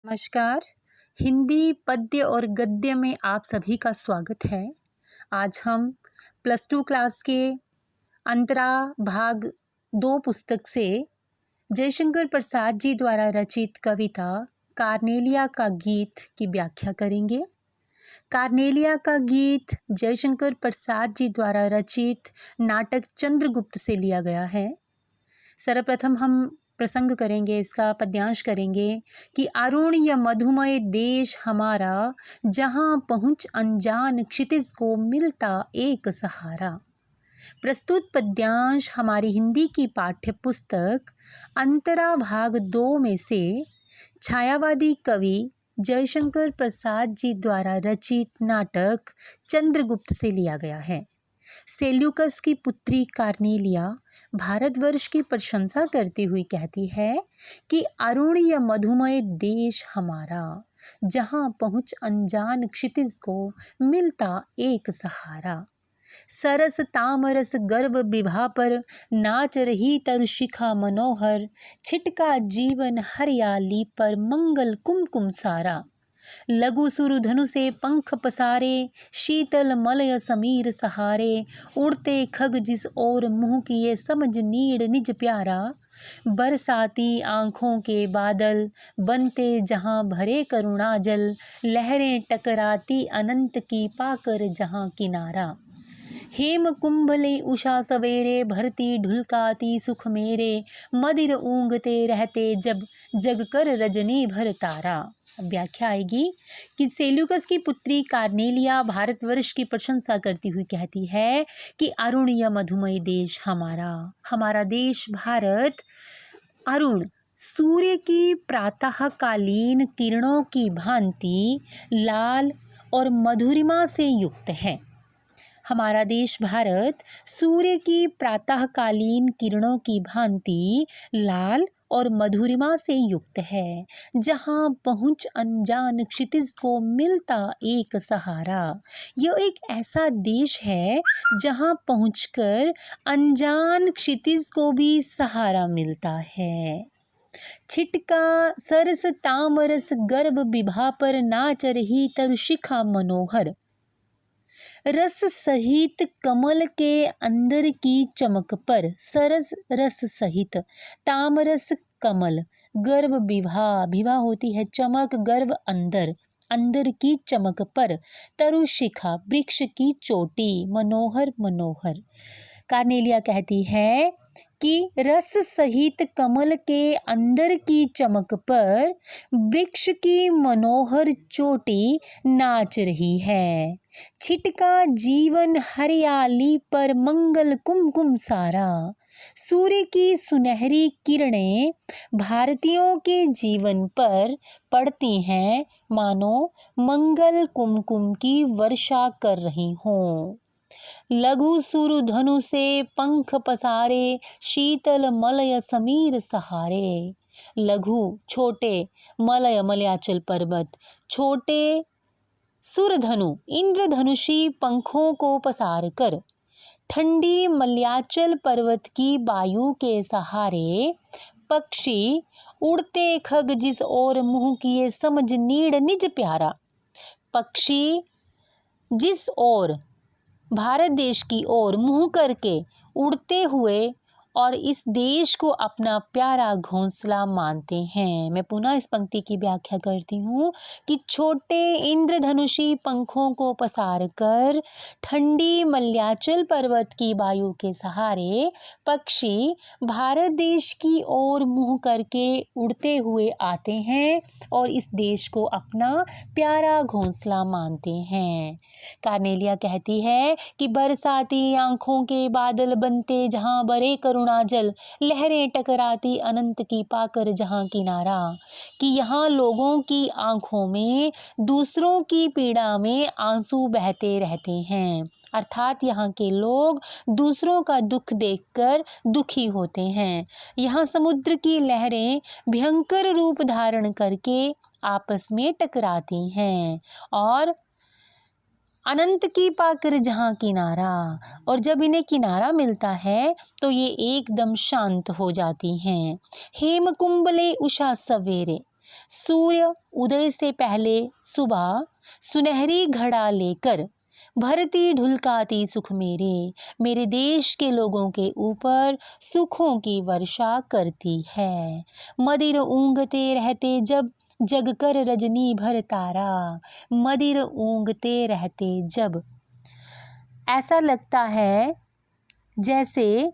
नमस्कार। हिंदी पद्य और गद्य में आप सभी का स्वागत है। आज हम +2 क्लास के अंतरा भाग 2 पुस्तक से जयशंकर प्रसाद जी द्वारा रचित कविता कार्नेलिया का गीत की व्याख्या करेंगे। कार्नेलिया का गीत जयशंकर प्रसाद जी द्वारा रचित नाटक चंद्रगुप्त से लिया गया है। सर्वप्रथम हम प्रसंग करेंगे, इसका पद्यांश करेंगे कि अरुण या मधुमय देश हमारा, जहाँ पहुँच अनजान क्षितिज को मिलता एक सहारा। प्रस्तुत पद्यांश हमारी हिंदी की पाठ्य पुस्तक अंतरा भाग 2 में से छायावादी कवि जयशंकर प्रसाद जी द्वारा रचित नाटक चंद्रगुप्त से लिया गया है। सेल्यूकस की पुत्री कार्नेलिया भारतवर्ष की प्रशंसा करती हुई कहती है कि अरुण या मधुमय देश हमारा, जहाँ पहुँच अनजान क्षितिज को मिलता एक सहारा। सरस तामरस गर्भ विभा पर नाच रही तरुशिखा मनोहर, छिटका जीवन हरियाली पर मंगल कुमकुम सारा। लघु सुर धनु से पंख पसारे, शीतल मलय समीर सहारे, उड़ते खग जिस ओर मुँह किए समझ नीड़ निज प्यारा। बरसाती आँखों के बादल बनते जहाँ भरे करुणा जल, लहरें टकराती अनंत की पाकर जहाँ किनारा। हेम कुंभले उषा सवेरे, भरती ढुलकाती सुख मेरे, मदिर ऊँगते रहते जब जग कर रजनी भर तारा। व्याख्या आएगी कि सेल्यूकस की पुत्री कार्नेलिया भारतवर्ष की प्रशंसा करती हुई कहती है कि अरुण या मधुमय देश हमारा, हमारा देश भारत अरुण सूर्य की प्रातःकालीन किरणों की भांति लाल और मधुरिमा से युक्त है। हमारा देश भारत सूर्य की प्रातःकालीन किरणों की भांति लाल और मधुरिमा से युक्त है, जहाँ पहुँच अनजान क्षितिज को मिलता एक सहारा। यह एक ऐसा देश है जहाँ पहुँचकर अनजान क्षितिज को भी सहारा मिलता है। छिटका सरस तामरस गर्भ विभा पर नाच रही तरुशिखा मनोहर, रस सहित कमल के अंदर की चमक पर, सरस रस सहित, तामरस कमल, गर्भ विभा, विभा होती है चमक, गर्भ अंदर, अंदर की चमक पर, तरुशिखा वृक्ष की चोटी, मनोहर मनोहर। कार्नेलिया कहती है कि रस सहित कमल के अंदर की चमक पर वृक्ष की मनोहर चोटी नाच रही है। छिटका जीवन हरियाली पर मंगल कुमकुम सारा। सूर्य की सुनहरी किरणें भारतीयों के जीवन पर पड़ती हैं, मानो मंगल कुमकुम की वर्षा कर रही हों। लघु सुर धनु से पंख पसारे, शीतल मलय समीर सहारे। लघु छोटे, मलय मलयाचल पर्वत, छोटे सुरधनु इंद्रधनुषी पंखों को पसार कर, ठंडी मलयाचल पर्वत की वायु के सहारे, पक्षी उड़ते खग जिस ओर मुँह किए समझ नीड़ निज प्यारा। पक्षी जिस ओर, भारत देश की ओर मुँह करके उड़ते हुए और इस देश को अपना प्यारा घोंसला मानते हैं। मैं पुनः इस पंक्ति की व्याख्या करती हूँ कि छोटे इंद्रधनुषी पंखों को पसार कर ठंडी मलयाचल पर्वत की वायु के सहारे पक्षी भारत देश की ओर मुँह करके उड़ते हुए आते हैं और इस देश को अपना प्यारा घोंसला मानते हैं। कार्नेलिया कहती है कि बरसाती आँखों के बादल बनते जहाँ बरे करुणा जल, लहरें टकराती अनंत की पाकर जहाँ किनारा। कि यहाँ लोगों की आँखों में दूसरों की पीड़ा में आंसू बहते रहते हैं, अर्थात यहाँ के लोग दूसरों का दुख देखकर दुखी होते हैं। यहाँ समुद्र की लहरें भयंकर रूप धारण करके आपस में टकराती हैं और अनंत की पाकर जहाँ किनारा, और जब इन्हें किनारा मिलता है तो ये एकदम शांत हो जाती हैं। हेम कुंभले उषा सवेरे, सूर्य उदय से पहले सुबह सुनहरी घड़ा लेकर भरती ढुलकाती सुख मेरे देश के लोगों के ऊपर सुखों की वर्षा करती है। मदिर ऊँघते रहते जब जग कर रजनी भर तारा, मदिर ऊँघते रहते जब, ऐसा लगता है जैसे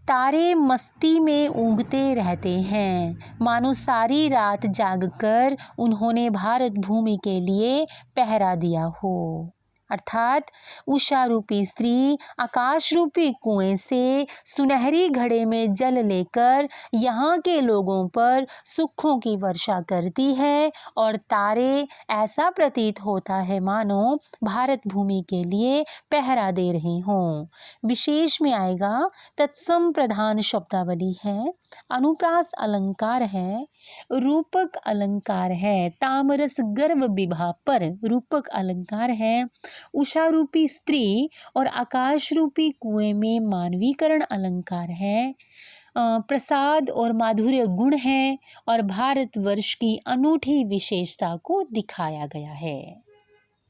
तारे मस्ती में ऊँघते रहते हैं, मानो सारी रात जागकर उन्होंने भारत भूमि के लिए पहरा दिया हो। अर्थात उषा रूपी स्त्री आकाश रूपी कुएं से सुनहरी घड़े में जल लेकर यहाँ के लोगों पर सुखों की वर्षा करती है और तारे ऐसा प्रतीत होता है मानो भारत भूमि के लिए पहरा दे रहे हों। विशेष में आएगा तत्सम प्रधान शब्दावली है, अनुप्रास अलंकार है, रूपक अलंकार है, तामरस गर्भ विभा पर रूपक अलंकार है, उषा रूपी स्त्री और आकाश रूपी कुएं में मानवीकरण अलंकार है, प्रसाद और माधुर्य गुण है और भारतवर्ष की अनूठी विशेषता को दिखाया गया है।